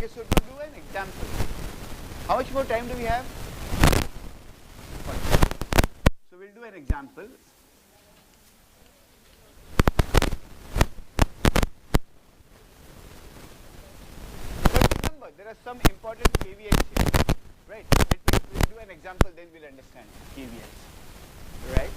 Okay, so to do an example, how much more time do we have? So we'll do an example. But remember, there are some important caveats here, right? We'll do an example, then we'll understand caveats, right?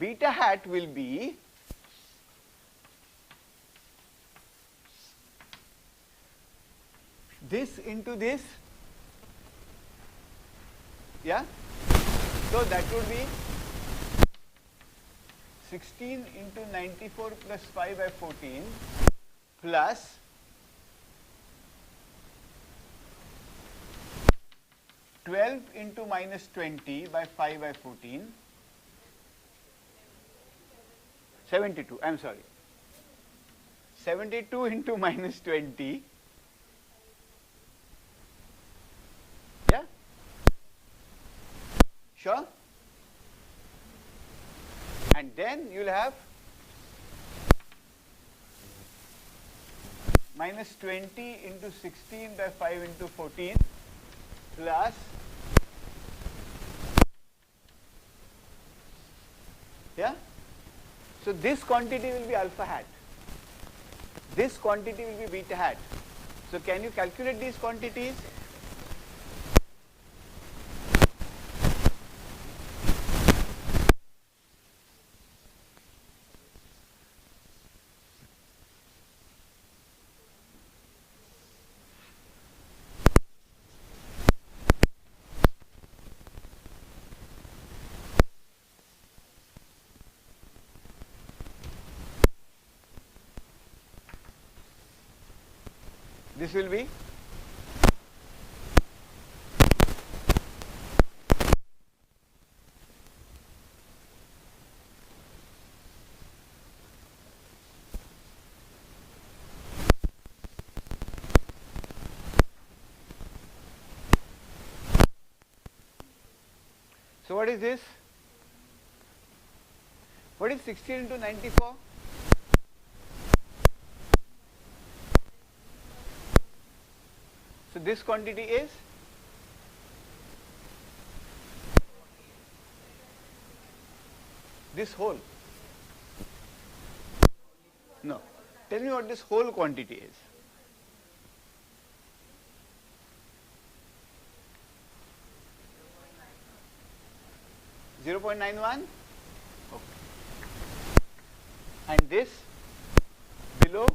beta hat will be this into this, yeah? So that would be 16 into 94 plus 5 by 14 plus 12 into minus 20 by 5 by 14, 72, I am sorry, 72 into minus 20, yeah? Sure? And then you will have minus 20 into 16 by 5 into 14 plus, yeah? So this quantity will be alpha hat. This quantity will be beta hat. So can you calculate these quantities? This will be so what is this? What is 16 into 94? So this quantity is this whole. No. Tell me what this whole quantity is. .91? Okay. And this below?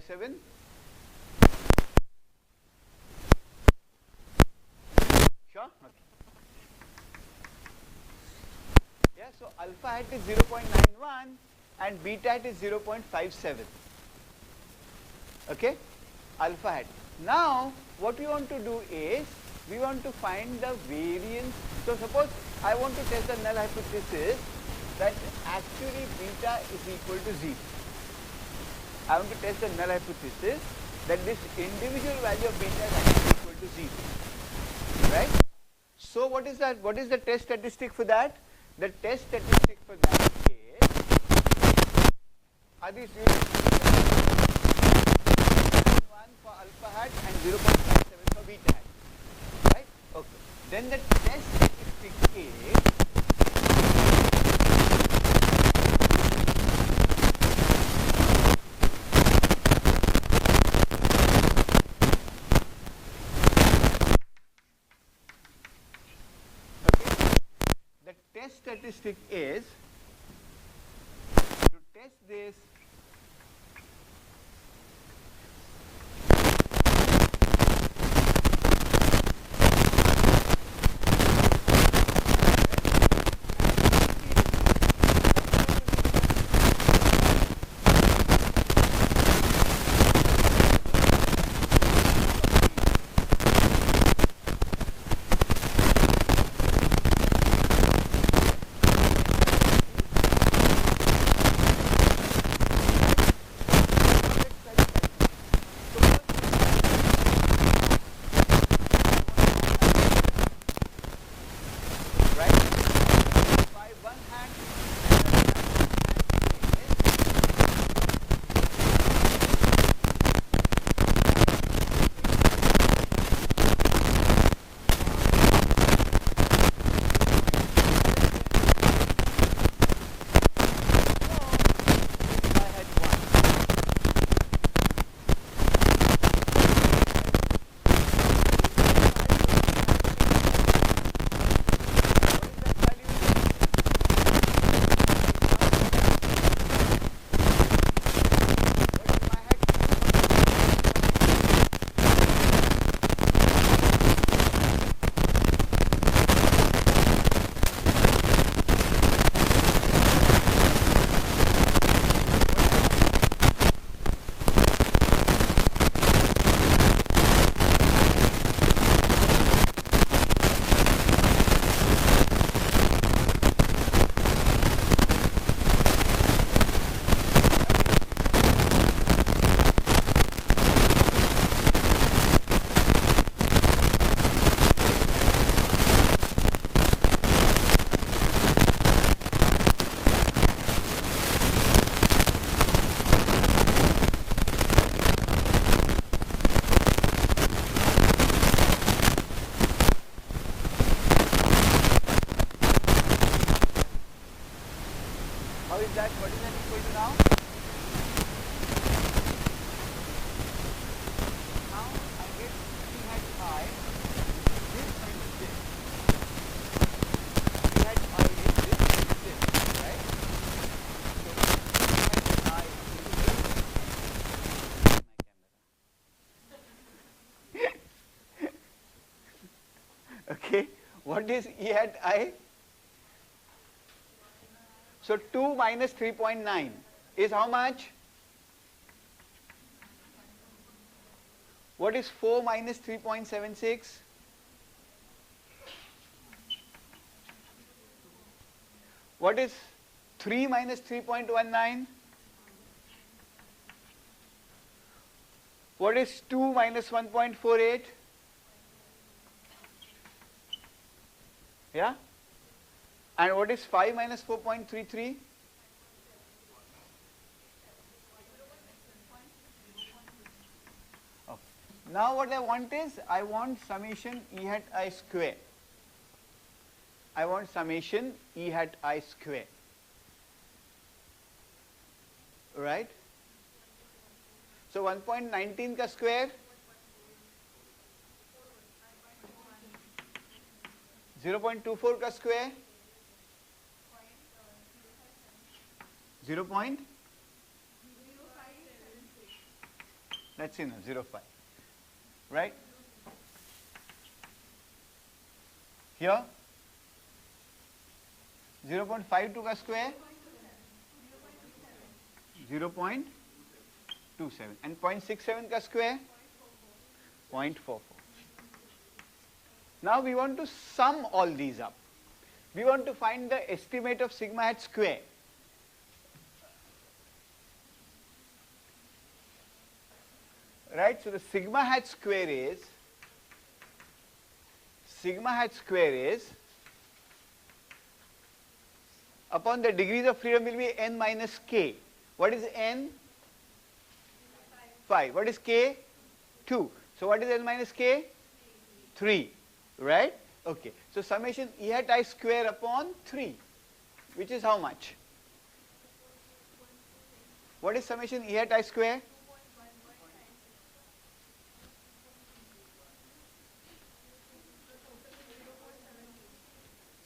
.57? Sure? Okay. Yeah, so alpha hat is 0.91 and beta hat is 0.57. Okay? Alpha hat. Now, what we want to do is, we want to find the variance. So suppose I want to test the null hypothesis that actually beta is equal to 0. I want to test the null hypothesis that this individual value of beta is actually equal to 0. Right? So what is that? What is the test statistic for that? The test statistic for that is, are these units? 1 for alpha hat and 0.57 for beta hat. Right? Okay. Then the test statistic is test statistic is to test this what is that equal to now? Now I get E hat I, this times this. E hat I is this times this, right? So E hat I is okay, what is E hat I? So 2 minus 3.9 is how much? What is 4 minus 3.76? What is 3 minus 3.19? What is 2 minus 1.48? Yeah? And what is 5 minus 4.33? Okay. Now what I want is, I want summation E hat I square. I want summation E hat I square. Right? So 1.19 ka square? 0.24 ka square? 0. That's enough, 0.5. Right? Here? 0.52 ka square? 0.27. And 0.67 ka square? 0.44. Now we want to sum all these up. We want to find the estimate of sigma hat square. Right, so the sigma hat square is upon the degrees of freedom will be n minus k. What is n? 5. What is k? 2. So what is n minus k? 3. Right? Okay. So summation E hat I square upon 3, which is how much? What is summation E hat I square?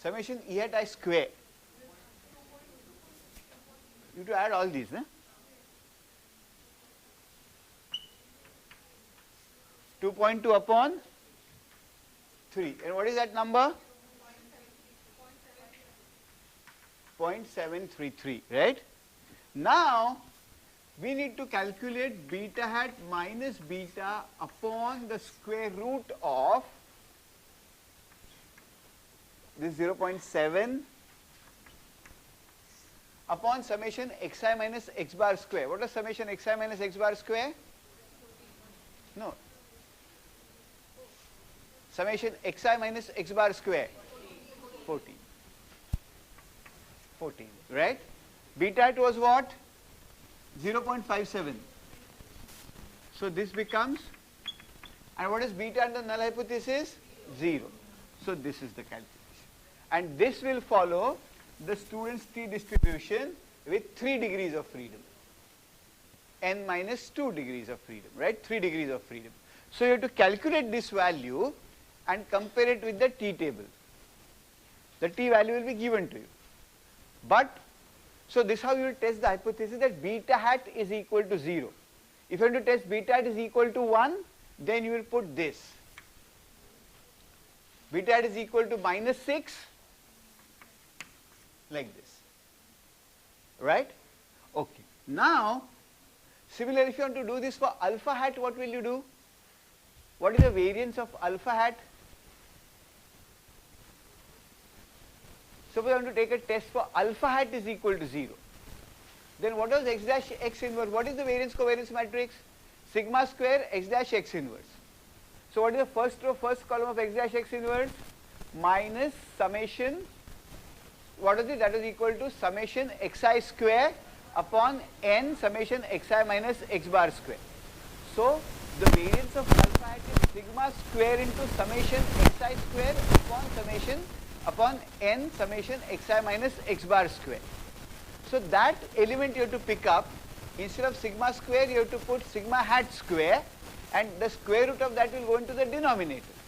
Summation E hat I square. You have to add all these, no? 2.2 upon 3. And what is that number? 0.733, right? Now, we need to calculate beta hat minus beta upon the square root of this 0.7 upon summation xi minus x bar square. What is summation xi minus x bar square? No. Summation xi minus x bar square? 14. 14, right? Beta it was what? 0.57. So this becomes, and what is beta under null hypothesis? 0. So this is the calculation. And this will follow the student's t distribution with 3 degrees of freedom. N minus 2 degrees of freedom, right? 3 degrees of freedom. So you have to calculate this value and compare it with the t table. The t value will be given to you. But, so this is how you will test the hypothesis that beta hat is equal to 0. If you want to test beta hat is equal to 1, then you will put this. Beta hat is equal to minus 6, like this. Right? Okay. Now, similarly, if you want to do this for alpha hat, what will you do? What is the variance of alpha hat? Suppose I want to take a test for alpha hat is equal to 0. Then what is x dash x inverse? What is the variance covariance matrix? Sigma square x dash x inverse. So what is the first row, first column of x dash x inverse? Minus summation, what is it? That is equal to summation xi square upon n summation xi minus x bar square. So the variance of alpha hat is sigma square into summation xi square upon summation upon n summation xi minus x bar square. So that element you have to pick up. Instead of sigma square, you have to put sigma hat square, and the square root of that will go into the denominator.